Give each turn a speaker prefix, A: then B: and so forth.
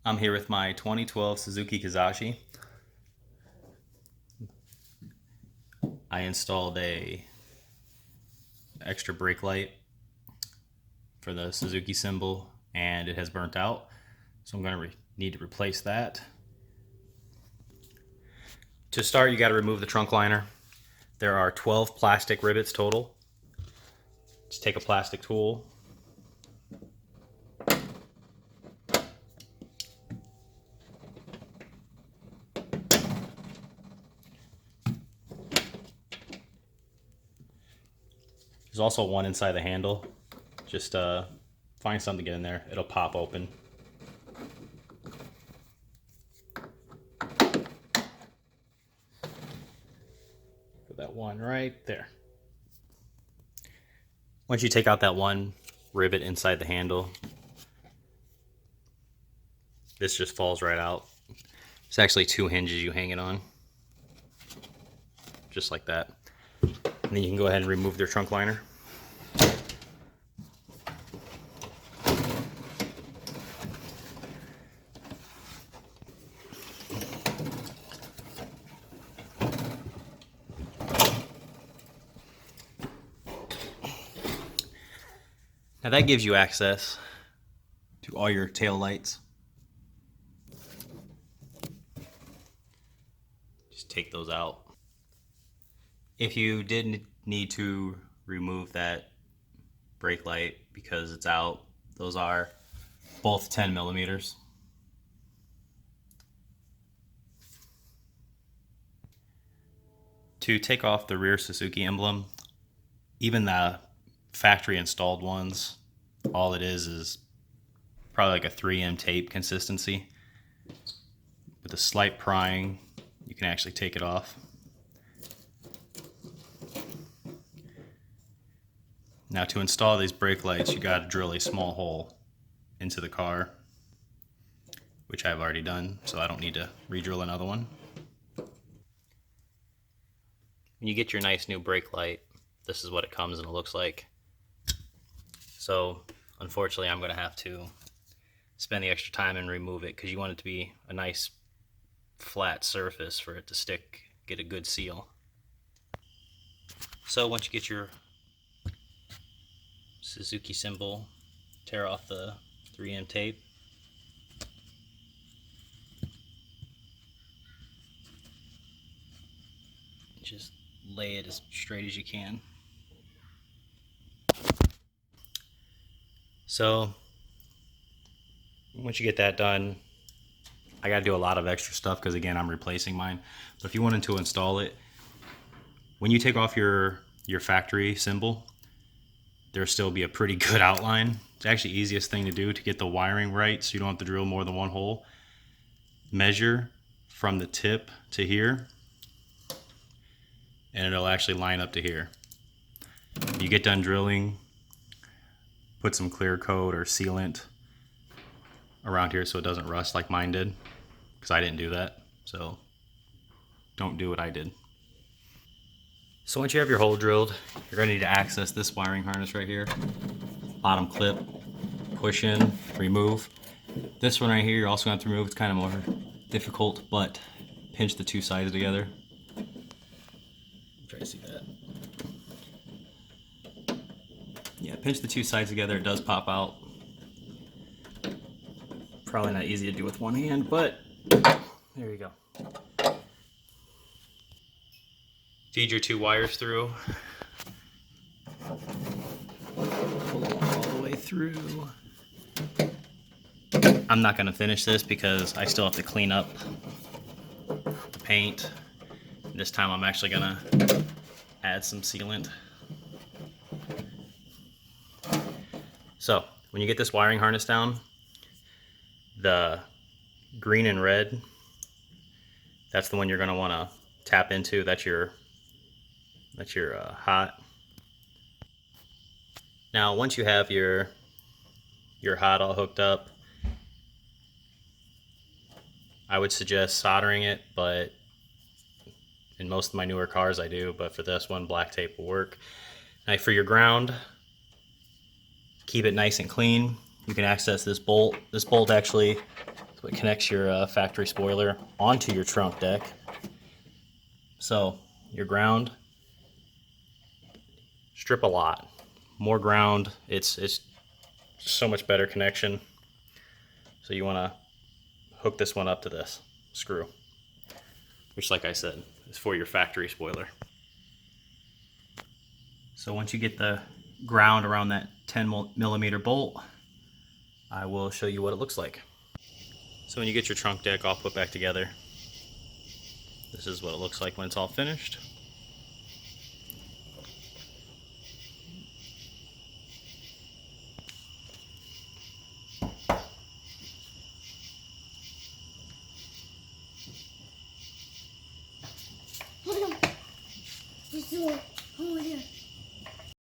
A: I'm here with my 2012 Suzuki Kizashi. I installed a extra brake light for the Suzuki symbol and it has burnt out, so I'm going to need to replace that. To start, you got to remove the trunk liner. There are 12 plastic rivets total. Just take a plastic tool, there's also one inside the handle. Just find something to get in there, it'll pop open. Put that one right there. Once you take out that one rivet inside the handle, this just falls right out. It's actually two hinges you hang it on, just like that. And then you can go ahead and remove their trunk liner. Now that gives you access to all your tail lights. Just take those out. If you did need to remove that brake light because it's out, those are both 10 millimeters. To take off the rear Suzuki emblem, even the factory installed ones, all it is probably like a 3M tape consistency. With a slight prying, you can actually take it off. Now to install these brake lights, you got to drill a small hole into the car, which I've already done, so I don't need to re-drill another one. When you get your nice new brake light, this is what it comes and it looks like. So unfortunately I'm going to have to spend the extra time and remove it because you want it to be a nice flat surface for it to stick, get a good seal. So once you get your Suzuki symbol, tear off the 3M tape. Just lay it as straight as you can. So once you get that done, I got to do a lot of extra stuff because again I'm replacing mine. But if you wanted to install it, when you take off your factory symbol, there'll still be a pretty good outline. It's actually the easiest thing to do to get the wiring right so you don't have to drill more than one hole. Measure from the tip to here and it'll actually line up to here. You get done drilling, put some clear coat or sealant around here so it doesn't rust like mine did, because I didn't do that, so don't do what I did. So once you have your hole drilled, you're going to need to access this wiring harness right here. Bottom clip, push in, remove. This one right here you're also going to have to remove. It's kind of more difficult, but pinch the two sides together. Try to see that. Yeah, pinch the two sides together, it does pop out. Probably not easy to do with one hand, but there you go. Feed your two wires through. Pull it all the way through. I'm not going to finish this because I still have to clean up the paint. This time I'm actually going to add some sealant. So when you get this wiring harness down, the green and red, that's the one you're going to want to tap into. That's your hot. Now once you have your hot all hooked up, I would suggest soldering it, but in most of my newer cars I do, but for this one black tape will work. Now for your ground, keep it nice and clean. You can access this bolt. This bolt actually So it connects your factory spoiler onto your trunk deck. So your ground, strip a lot. More ground, it's so much better connection. So you want to hook this one up to this screw, which, like I said, is for your factory spoiler. So once you get the ground around that 10mm bolt, I will show you what it looks like. So when you get your trunk deck all put back together, this is what it looks like when it's all finished.
B: This is